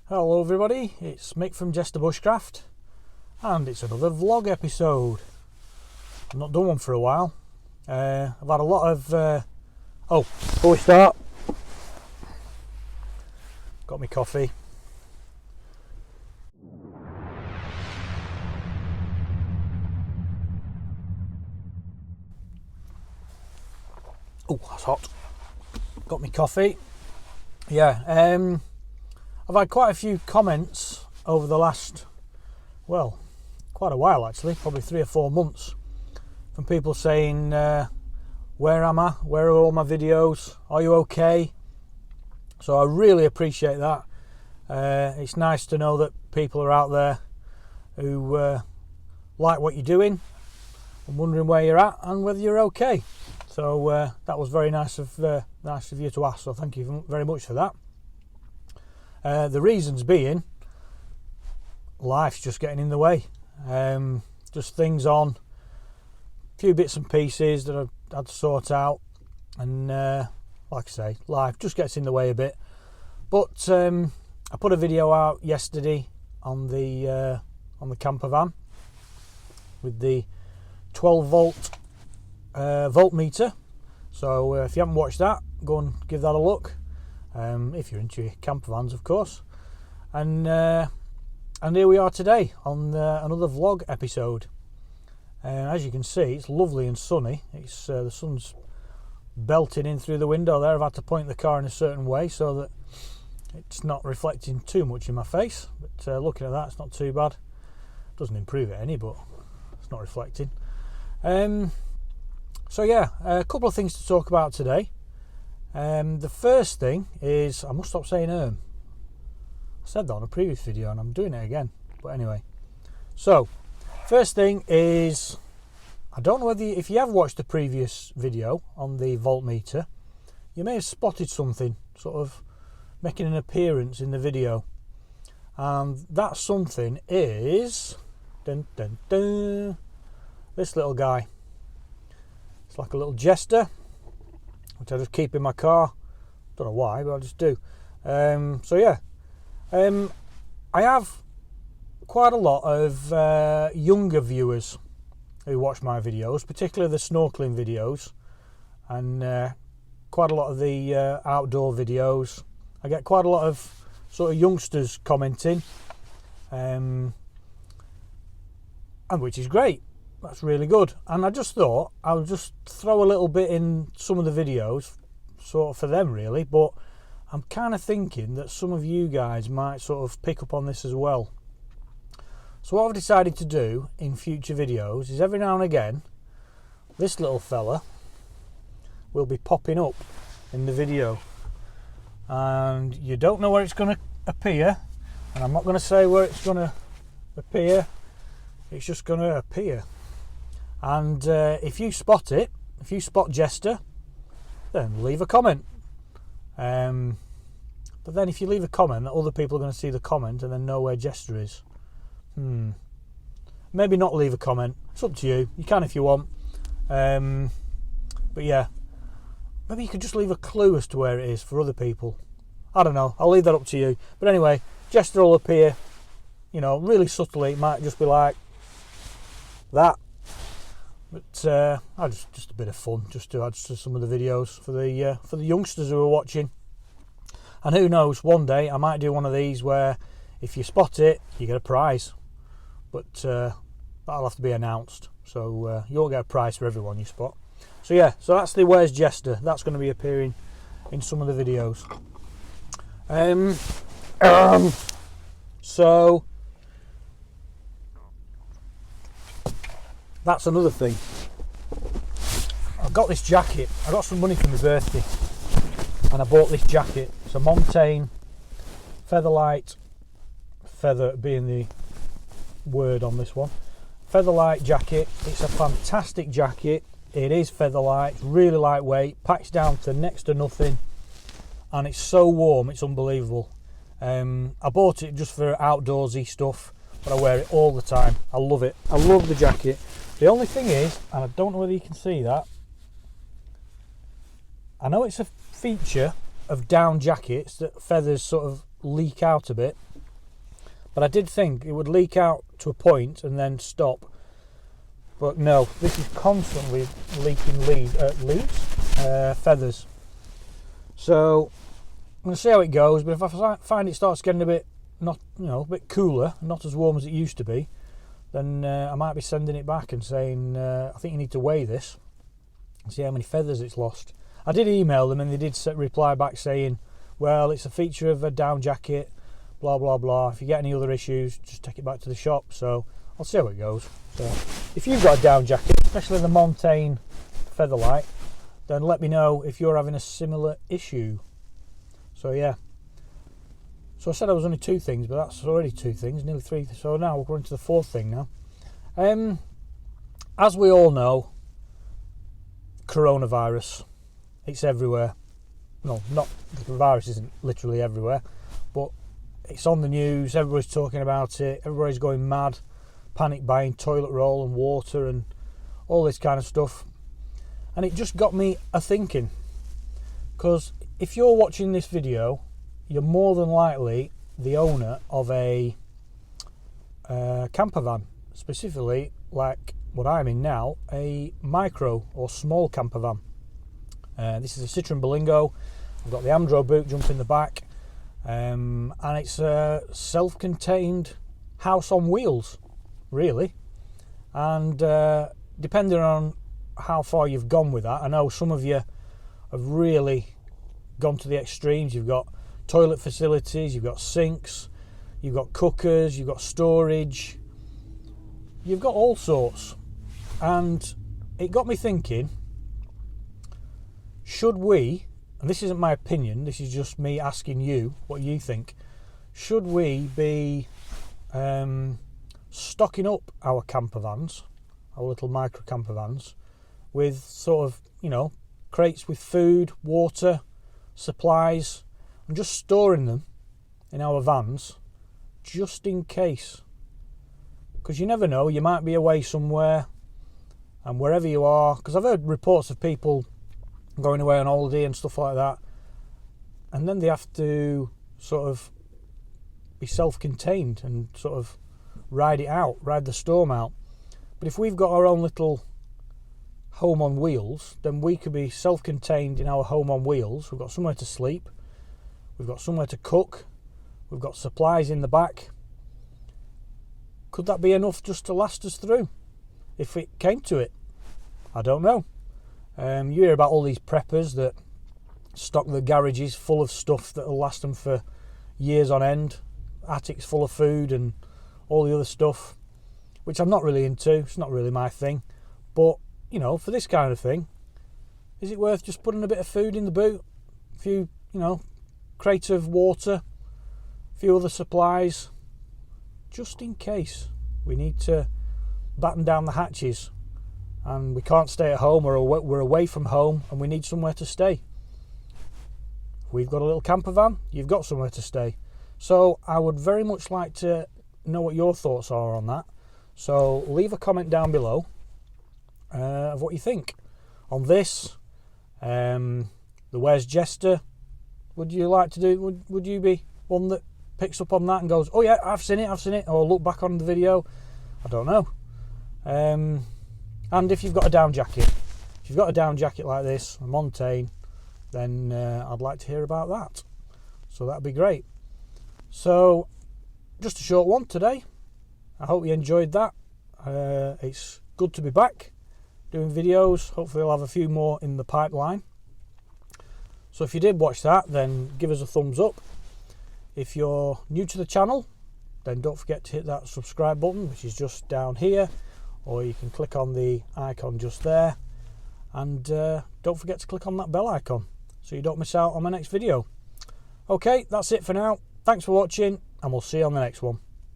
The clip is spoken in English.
Hello everybody, it's Mick from Jester Bushcraft and it's another vlog episode. I've not done one for a while. I've had a lot of... before we start, got me coffee. Oh, that's hot. Got me coffee. Yeah, I've had quite a few comments over the last, well, quite a while actually, probably 3 or 4 months, from people saying, where am I? Where are all my videos? Are you okay? So I really appreciate that. It's nice to know that people are out there who like what you're doing and wondering where you're at and whether you're okay. So that was very nice of you to ask, so thank you very much for that. The reasons being, life's just getting in the way. Just things on, a few bits and pieces that I've had to sort out, and like I say, life just gets in the way a bit. But I put a video out yesterday on the campervan with the 12 volt voltmeter. So if you haven't watched that, go and give that a look. If you're into campervans, of course. And here we are today on another vlog episode. As you can see, it's lovely and sunny. It's the sun's belting in through the window there. I've had to point the car in a certain way so that it's not reflecting too much in my face. But looking at that, it's not too bad. Doesn't improve it any, but it's not reflecting. So yeah, a couple of things to talk about today. The first thing is, I must stop saying I said that on a previous video and I'm doing it again, but anyway. So first thing is, I don't know whether if you have watched the previous video on the voltmeter, you may have spotted something sort of making an appearance in the video, and that something is this little guy. It's like a little Jester, which I just keep in my car. Don't know why, but I just do. So yeah, I have quite a lot of younger viewers who watch my videos, particularly the snorkeling videos, and quite a lot of the outdoor videos. I get quite a lot of sort of youngsters commenting, and which is great. That's really good. And I just thought I would just throw a little bit in some of the videos, sort of for them really, but I'm kind of thinking that some of you guys might sort of pick up on this as well. So what I've decided to do in future videos is every now and again, this little fella will be popping up in the video. And you don't know where it's going to appear, and I'm not going to say where it's going to appear, it's just going to appear. And if you spot it, if you spot Jester, then leave a comment. But then if you leave a comment, other people are going to see the comment and then know where Jester is. Maybe not leave a comment. It's up to you. You can if you want. But yeah, maybe you could just leave a clue as to where it is for other people. I don't know. I'll leave that up to you. But anyway, Jester will appear, you know, really subtly. It might just be like that. But just a bit of fun, just to add to some of the videos for the youngsters who are watching. And who knows, one day I might do one of these where if you spot it, you get a prize. But that'll have to be announced. So you won't get a prize for everyone you spot. So yeah, so that's the Where's Jester. That's going to be appearing in some of the videos. So that's another thing. I've got this jacket. I got some money for my birthday and I bought this jacket. It's a Montane Featherlight, feather being the word on this one, Featherlight jacket. It's a fantastic jacket. It is Featherlight, it's really lightweight, packs down to next to nothing, and it's so warm, it's unbelievable. I bought it just for outdoorsy stuff, but I wear it all the time. I love it. I love the jacket. The only thing is, and I don't know whether you can see that, I know it's a feature of down jackets that feathers sort of leak out a bit, But I did think it would leak out to a point and then stop. But no, this is constantly leaking feathers. So I'm going to see how it goes. But if I find it starts getting a bit a bit cooler, not as warm as it used to be, then I might be sending it back and saying I think you need to weigh this and see how many feathers it's lost. I did email them and they did reply back saying, well, it's a feature of a down jacket, blah blah blah. If you get any other issues, just take it back to the shop. So I'll see how it goes. So if you've got a down jacket, especially the Montaigne Featherlight, then let me know if you're having a similar issue. So yeah. So I said I was only 2 things, but that's already 2 things, nearly 3. So now we're going to the 4th thing now. As we all know, coronavirus, it's everywhere. No, not the virus isn't literally everywhere, but it's on the news. Everybody's talking about it. Everybody's going mad, panic buying toilet roll and water and all this kind of stuff. And it just got me a thinking, because if you're watching this video, you're more than likely the owner of a camper van, specifically like what I'm in now, a micro or small camper van. This is a Citroen Berlingo. I've got the Amdro boot jump in the back, and it's a self-contained house on wheels, really. And depending on how far you've gone with that, I know some of you have really gone to the extremes. You've got toilet facilities, you've got sinks, you've got cookers, you've got storage, you've got all sorts. And it got me thinking, should we, and this isn't my opinion, this is just me asking you what you think, should we be stocking up our camper vans, our little micro camper vans, with sort of, crates with food, water, supplies, and just storing them in our vans just in case? Because you never know, you might be away somewhere, and wherever you are, because I've heard reports of people going away on holiday and stuff like that, and then they have to sort of be self-contained and sort of ride the storm out. But if we've got our own little home on wheels, then we could be self-contained in our home on wheels. We've got somewhere to sleep, we've got somewhere to cook, we've got supplies in the back. Could that be enough just to last us through if it came to it? I don't know. You hear about all these preppers that stock the garages full of stuff that will last them for years on end, attics full of food and all the other stuff, which I'm not really into. It's not really my thing. But for this kind of thing, is it worth just putting a bit of food in the boot, a few crates of water, a few other supplies, just in case we need to batten down the hatches and we can't stay at home, or we're away from home and we need somewhere to stay? If we've got a little camper van, you've got somewhere to stay. So I would very much like to know what your thoughts are on that. So leave a comment down below of what you think on this. The Where's Jester? Would you like to do? Would you be one that picks up on that and goes, oh yeah, I've seen it, or look back on the video? I don't know. And if you've got a down jacket, like this, a Montaigne, then I'd like to hear about that. So that'd be great. So just a short one today. I hope you enjoyed that. It's good to be back doing videos. Hopefully I'll have a few more in the pipeline. So if you did watch that, then give us a thumbs up. If you're new to the channel, then don't forget to hit that subscribe button, which is just down here, or you can click on the icon just there, and don't forget to click on that bell icon so you don't miss out on my next video. Okay, that's it for now. Thanks for watching, and we'll see you on the next one.